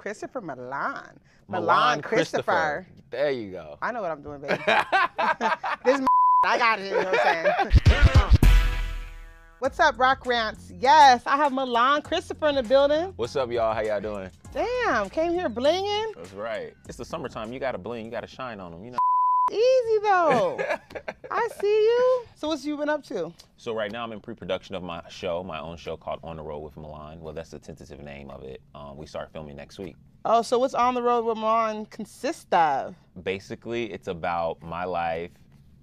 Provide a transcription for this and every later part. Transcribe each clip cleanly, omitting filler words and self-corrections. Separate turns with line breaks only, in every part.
Christopher Milan. Milan Christopher.
There you go.
I know what I'm doing, baby. This I got it, you know what I'm saying? What's up, Raq Rants? Yes, I have Milan Christopher in the building.
What's up, y'all? How y'all doing?
Damn, came here blinging.
That's right. It's the summertime. You gotta bling. You gotta shine on them, you know?
Easy, though. I see you. So what's you been up to?
So right now I'm in pre-production of my show, my own show called On the Road with Milan. Well, that's the tentative name of it. We start filming next week.
Oh, so what's On the Road with Milan consist of?
Basically, it's about my life,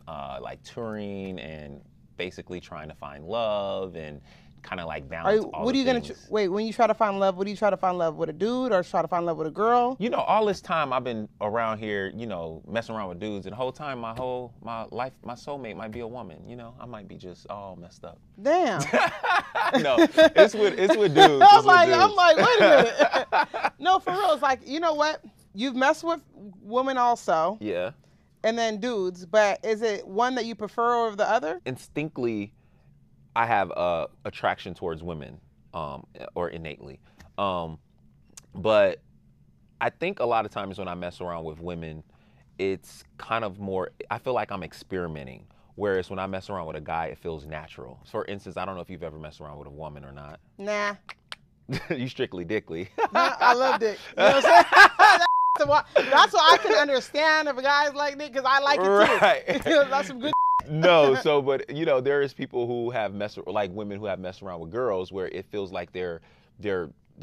like touring and basically trying to find love and kind of like balance all
what are you
the
gonna
things.
wait, when you try to find love, what do you try to find love with, a dude or try to find love with a girl?
You know, all this time I've been around here, you know, messing around with dudes, and the whole time my life, my soulmate might be a woman. You know, I might be just all messed up.
Damn.
No, it's with dudes.
I'm like, wait a minute. No, for real. It's like, you know what? You've messed with women also.
Yeah.
And then dudes, but is it one that you prefer over the other?
Instinctively, I have attraction towards women, or innately. But I think a lot of times when I mess around with women, it's kind of more, I feel like I'm experimenting. Whereas when I mess around with a guy, it feels natural. For instance, I don't know if you've ever messed around with a woman or not.
Nah.
You strictly dickly.
Nah, I love dick. You know what I'm saying? That's why I can understand if a guy's like dick, because I like it too.
Right.
You know, that's some good.
No, so, but, you know, there is people who have like women who have messed around with girls where it feels like they're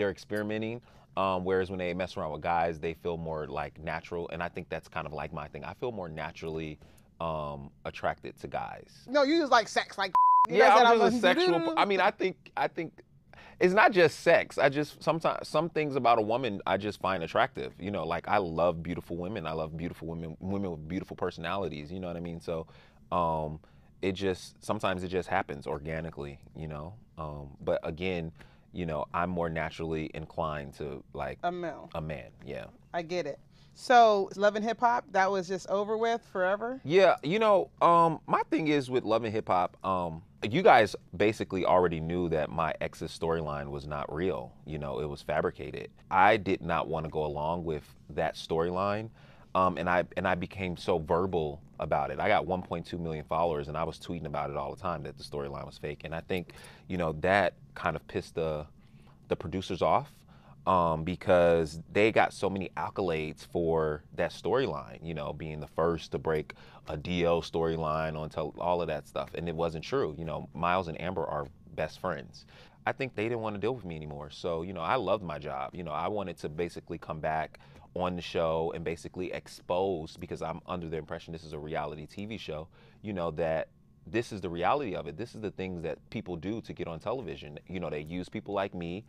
experimenting, whereas when they mess around with guys, they feel more like natural, and I think that's kind of like my thing. I feel more naturally attracted to guys.
No, you just like sex, like.
Yeah, I'm just a sexual. I mean, I think it's not just sex. I just sometimes some things about a woman I just find attractive. You know, like I love beautiful women. I love beautiful women with beautiful personalities. You know what I mean? So. Sometimes it just happens organically, you know. But again, you know, I'm more naturally inclined to like
a male.
A man, yeah.
I get it. So Love and Hip Hop, that was just over with forever?
Yeah, you know, my thing is with Love and Hip Hop, you guys basically already knew that my ex's storyline was not real. You know, it was fabricated. I did not want to go along with that storyline. And I became so verbal about it. I got 1.2 million followers, and I was tweeting about it all the time that the storyline was fake. And I think, you know, that kind of pissed the producers off because they got so many accolades for that storyline. You know, being the first to break a DO storyline on all of that stuff, and it wasn't true. You know, Miles and Amber are best friends. I think they didn't want to deal with me anymore. So, you know, I loved my job. You know, I wanted to basically come back on the show and basically expose, because I'm under the impression this is a reality TV show, you know, that this is the reality of it. This is the things that people do to get on television. You know, they use people like me,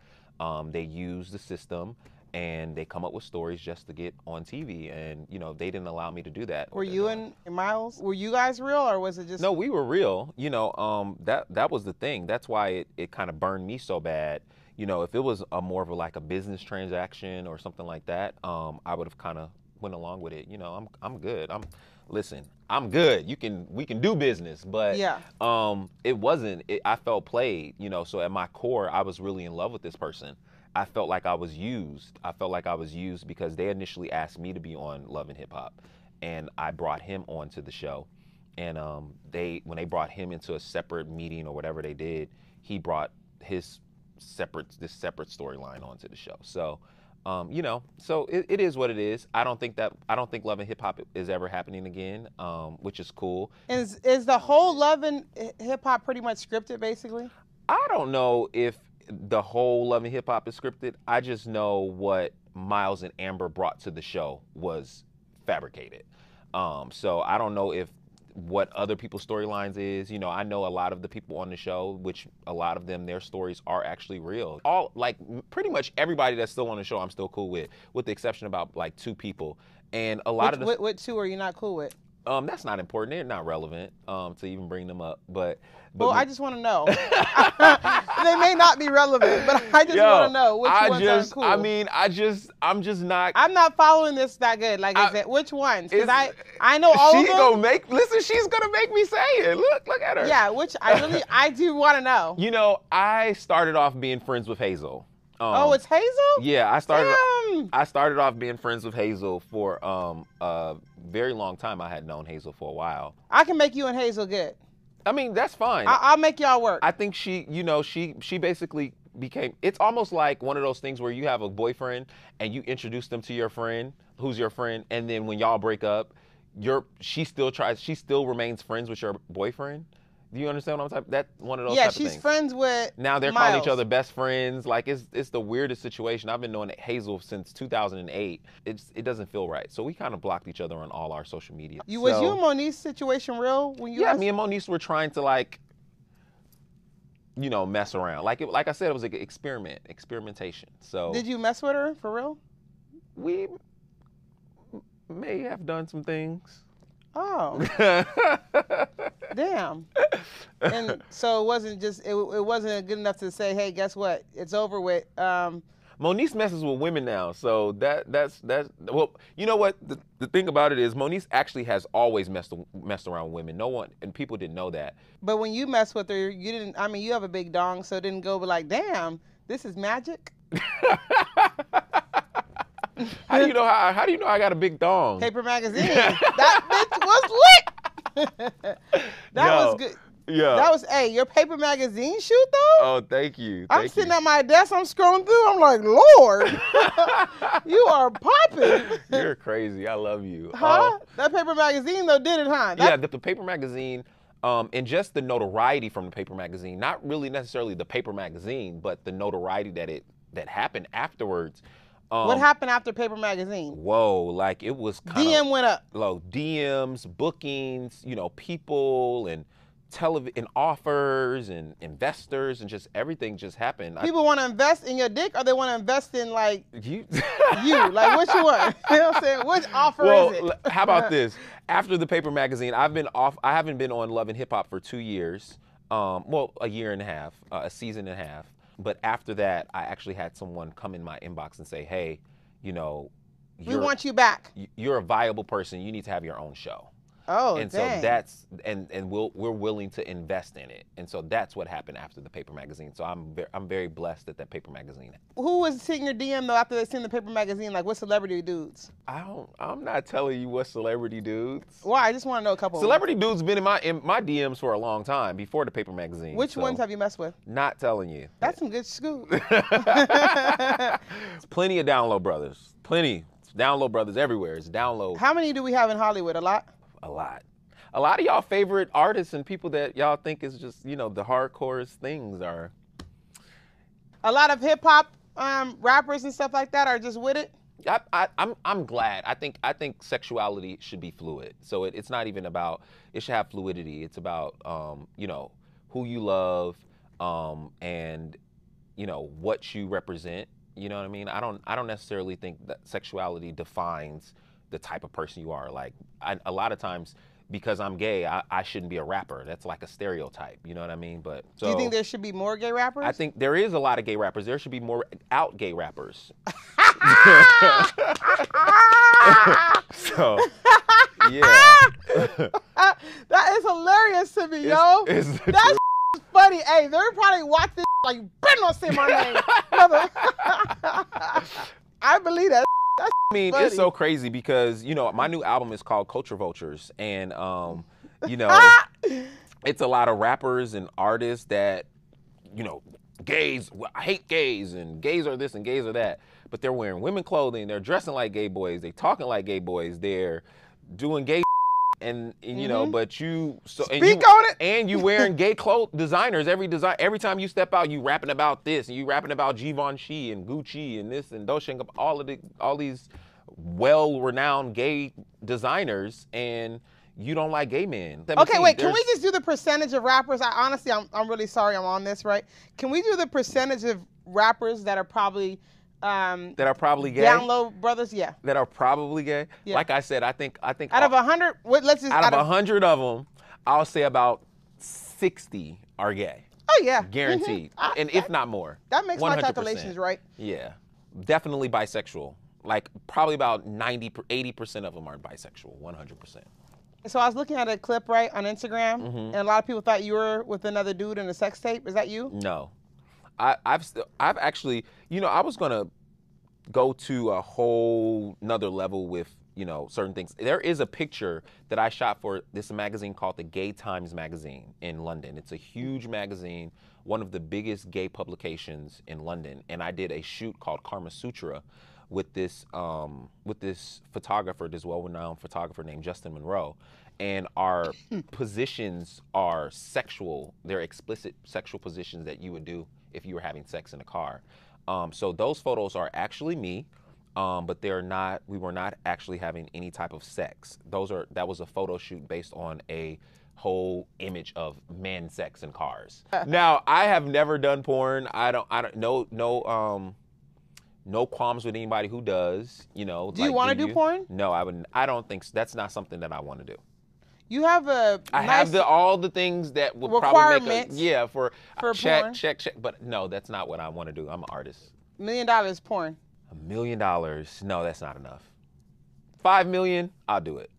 they use the system, and they come up with stories just to get on TV. And, you know, they didn't allow me to do that.
Were you and Miles, were you guys real, or was it just?
No, we were real. You know, that was the thing. That's why it kind of burned me so bad. You know, if it was more of a business transaction or something like that, I would have kind of went along with it. You know, I'm good. I'm good. We can do business, but
yeah.
It wasn't. I felt played. You know, so at my core, I was really in love with this person. I felt like I was used. I felt like I was used because they initially asked me to be on Love and Hip Hop, and I brought him onto the show. And when they brought him into a separate meeting or whatever they did, he brought this separate storyline onto the show. So, you know, so it is what it is. I don't think Love and Hip Hop is ever happening again, which is cool.
Is the whole Love and Hip Hop pretty much scripted, basically? I
don't know if the whole Love and Hip Hop is scripted. I just know what Miles and Amber brought to the show was fabricated. So I don't know if what other people's storylines is. You know, I know a lot of the people on the show, which a lot of them, their stories are actually real. All, like, pretty much everybody that's still on the show I'm still cool with the exception about like 2 people. And a lot of the...
What 2 are you not cool with?
That's not important. They're not relevant to even bring them up. But
well, I just want to know. They may not be relevant, but I just want to know which ones are cool.
I mean, I'm just not.
I'm not following this that good. Like, is it which ones? Because I know all of them.
She's gonna make me say it. Look at her.
Yeah, which I do want to know.
You know, I started off being friends with Hazel.
Oh, it's Hazel?
Yeah, I started.
Damn.
I started off being friends with Hazel for a very long time. I had known Hazel for a while.
I can make you and Hazel good.
I mean, that's fine.
I'll make y'all work.
I think she basically became. It's almost like one of those things where you have a boyfriend and you introduce them to your friend, who's your friend, and then when y'all break up, she still remains friends with your boyfriend. Do you understand what I'm talking? That's one of those.
Yeah,
type of
she's
things.
friends with.
Now they're
Miles.
calling each other best friends. Like it's the weirdest situation. I've been knowing Hazel since 2008. It doesn't feel right. So we kind of blocked each other on all our social media.
Was you and Monique's situation real when you?
Yeah, me and Monique were trying to mess around. Like I said, it was an experimentation. So
did you mess with her for real?
We may have done some things.
Oh. Damn. And so it wasn't just it wasn't good enough to say, hey, guess what? It's over with.
Monique messes with women now, so that's well, you know what? The thing about it is Monique actually has always messed around with women. No one, and people didn't know that.
But when you mess with her, you didn't. I mean, you have a big dong, so it didn't go. But like, damn, this is magic.
How do you know I got a big dong?
Paper Magazine. That bitch was lit. That was good.
Yeah.
That was, hey, your Paper Magazine shoot though?
Oh, thank you.
I'm sitting at my desk, I'm scrolling through, I'm like, Lord, you are popping.
You're crazy. I love you.
Huh? That Paper Magazine though did it, huh?
Yeah, the Paper Magazine, and just the notoriety from the Paper Magazine, not really necessarily the Paper Magazine, but the notoriety that happened afterwards.
What happened after Paper Magazine?
Whoa, like it was kind of...
DM went up.
Low DMs, bookings, people and and offers and investors and just everything just happened.
People want to invest in your dick or they want to invest in like
you?
Like what you want? You know what I'm saying? Which offer is it?
How about this? After the Paper Magazine, I haven't been on Love and Hip Hop for 2 years. A year and a half, a season and a half. But after that, I actually had someone come in my inbox and say, hey, we
want you back.
You're a viable person. You need to have your own show.
Oh,
and
dang.
so that's we're willing to invest in it. And so that's what happened after the Paper Magazine. So I'm very blessed that Paper Magazine.
Who was seeing your DM though after they seen the Paper Magazine? Like what celebrity dudes?
I'm not telling you what celebrity dudes.
Why? I just want to know a couple.
Celebrity dudes been in my DMs for a long time before the Paper Magazine.
Which ones have you messed with?
Not telling you.
That's some good scoop.
Plenty of download brothers. Plenty. Download brothers everywhere. It's download.
How many do we have in Hollywood? A lot?
A lot. A lot of y'all favorite artists and people that y'all think is just, the hardcore things are.
A lot of hip hop rappers and stuff like that are just with it?
I'm glad. I think sexuality should be fluid. So it's not even about, it should have fluidity. It's about, who you love and, what you represent. You know what I mean? I don't necessarily think that sexuality defines the type of person you are. Like a lot of times because I'm gay, I shouldn't be a rapper. That's like a stereotype. You know what I mean? But so,
do you think there should be more gay rappers?
I think there is a lot of gay rappers. There should be more out gay rappers. So, yeah.
That is hilarious to me, yo. That's funny. Hey, they're probably watching this like, you better not say my name. I believe that. That's funny.
It's so crazy because, my new album is called Culture Vultures. And, it's a lot of rappers and artists that, gays, I hate gays, and gays are this and gays are that. But they're wearing women clothing. They're dressing like gay boys. They talking like gay boys. They're doing gay and but you
speak on it.
And you wearing gay designers. Every time you step out, you rapping about this and you rapping about Givenchy and Gucci and this and Dolce & Gabbana, all these well-renowned gay designers, and you don't like gay men.
Okay, wait. Can we just do the percentage of rappers? I'm really sorry I'm on this, right? Can we do the percentage of rappers that are probably gay? Download brothers, yeah.
That are probably gay. Yeah. Like I said, I think
out of 100,
out of 100 of them, I'll say about 60 are gay.
Oh yeah,
guaranteed, and if not more.
That makes 100%. My calculations right.
Yeah, definitely bisexual. Like probably about 80% of them are bisexual. 100%.
So I was looking at a clip right on Instagram, and a lot of people thought you were with another dude in a sex tape. Is that you?
No. I've actually, you know, I was gonna go to a whole nother level with, you know, certain things. There is a picture that I shot for this magazine called the Gay Times magazine in London. It's a huge magazine, one of the biggest gay publications in London. And I did a shoot called Karma Sutra with this photographer, this well-renowned photographer named Justin Monroe. And our positions are sexual. They're explicit sexual positions that you would do if you were having sex in a car. So those photos are actually me. But they're not. We were not actually having any type of sex. That was a photo shoot based on a whole image of men sex in cars. Now, I have never done porn. I don't no qualms with anybody who does. You know.
Do you want to do porn?
No, I wouldn't. I don't think so. That's not something that I want to do.
You have
I have all the things that would probably make for check. But no, that's not what I want to do. I'm an artist.
$1 million porn.
$1 million? No, that's not enough. 5 million? I'll do it.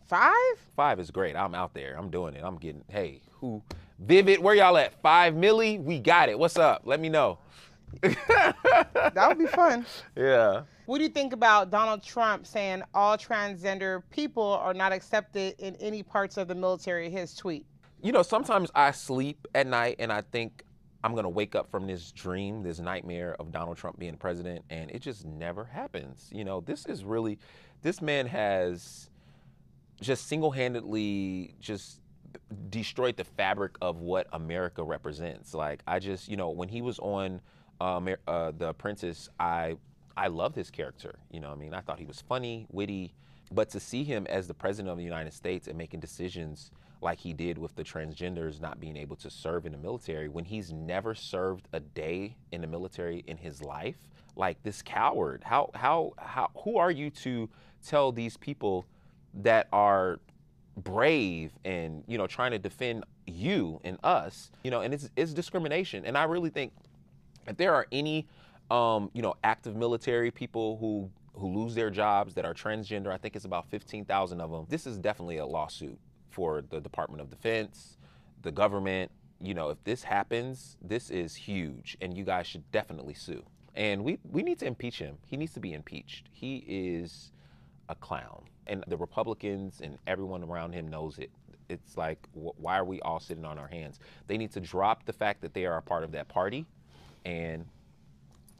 5?
5 is great. I'm out there. I'm doing it. I'm getting. Hey, Vivid? Where y'all at? 5 milli? We got it. What's up? Let me know.
That would be fun.
Yeah.
What do you think about Donald Trump saying all transgender people are not accepted in any parts of the military? His tweet.
You know, sometimes I sleep at night and I think I'm going to wake up from this dream, this nightmare of Donald Trump being president, and it just never happens. You know, this man has just single-handedly just destroyed the fabric of what America represents. Like, you know, when he was on The Apprentice, I loved his character. You know what I mean? I thought he was funny, witty, but to see him as the president of the United States and making decisions like he did with the transgenders not being able to serve in the military when he's never served a day in the military in his life, like this coward. Who are you to tell these people that are brave and, you know, trying to defend you and us, you know, and it's discrimination. And I really think if there are any, you know, active military people who lose their jobs that are transgender, I think it's about 15,000 of them. This is definitely a lawsuit for the Department of Defense, the government. You know, if this happens, this is huge, and you guys should definitely sue. And we need to impeach him. He needs to be impeached. He is a clown. And the Republicans and everyone around him knows it. It's like, why are we all sitting on our hands? They need to drop the fact that they are a part of that party and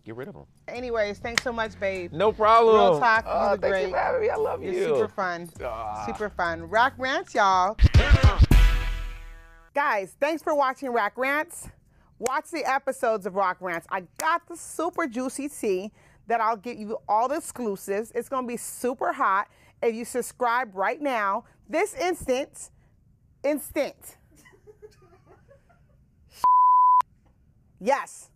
get rid of them. Anyways, thanks so much, babe. No problem. Real talk. You were great. Thanks for having me. I love you. You're super fun. Super fun. Raq Rants, y'all. Guys, thanks for watching Raq Rants. Watch the episodes of Raq Rants. I got the super juicy tea that I'll give you all the exclusives. It's going to be super hot if you subscribe right now. This instant. Yes.